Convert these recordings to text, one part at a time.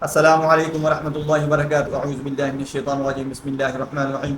السلام علیکم ورحمۃ اللہ وبرکاتہ، اعوذ باللہ من الشیطان الرجیم، بسم اللہ الرحمن الرحیم۔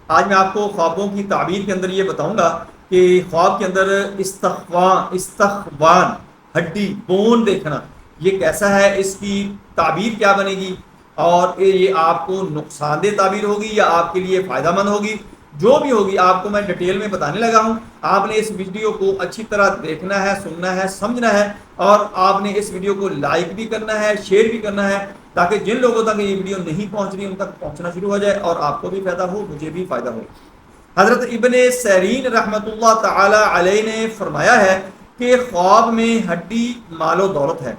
آج میں آپ کو خوابوں کی تعبیر کے اندر یہ بتاؤں گا کہ خواب کے اندر استخوان ہڈی بون دیکھنا یہ کیسا ہے، اس کی تعبیر کیا بنے گی، اور یہ آپ کو نقصان دہ تعبیر ہوگی یا آپ کے لیے فائدہ مند ہوگی، جو بھی ہوگی آپ کو میں ڈیٹیل میں بتانے لگا ہوں۔ آپ نے اس ویڈیو کو اچھی طرح دیکھنا ہے، سننا ہے، سمجھنا ہے، اور آپ نے اس ویڈیو کو لائک بھی کرنا ہے، شیئر بھی کرنا ہے، تاکہ جن لوگوں تک یہ ویڈیو نہیں پہنچ رہی ان تک پہنچنا شروع ہو جائے اور آپ کو بھی فائدہ ہو، مجھے بھی فائدہ ہو۔ حضرت ابن سیرین رحمۃ اللہ تعالی علیہ نے فرمایا ہے کہ خواب میں ہڈی مال و دولت ہے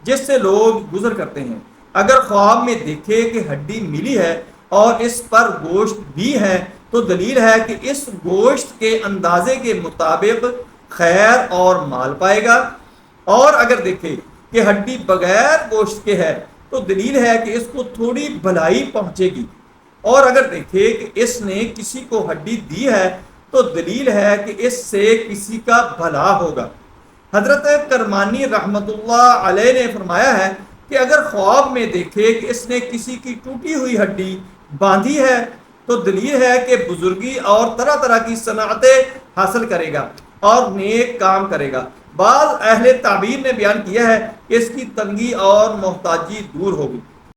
جس سے لوگ گزر کرتے ہیں۔ اگر خواب میں دیکھے کہ ہڈی ملی ہے اور اس پر گوشت بھی ہے تو دلیل ہے کہ اس گوشت کے اندازے کے مطابق خیر اور مال پائے گا، اور اگر دیکھے کہ ہڈی بغیر گوشت کے ہے تو دلیل ہے کہ اس کو تھوڑی بھلائی پہنچے گی، اور اگر دیکھے کہ اس نے کسی کو ہڈی دی ہے تو دلیل ہے کہ اس سے کسی کا بھلا ہوگا۔ حضرت کرمانی رحمت اللہ علیہ نے فرمایا ہے کہ اگر خواب میں دیکھے کہ اس نے کسی کی ٹوٹی ہوئی ہڈی باندھی ہے تو دلیل ہے کہ بزرگی اور طرح طرح کی صنعتیں حاصل کرے گا اور نیک کام کرے گا۔ بعض اہل تعبیر نے بیان کیا ہے کہ اس کی تنگی اور محتاجی دور ہوگی۔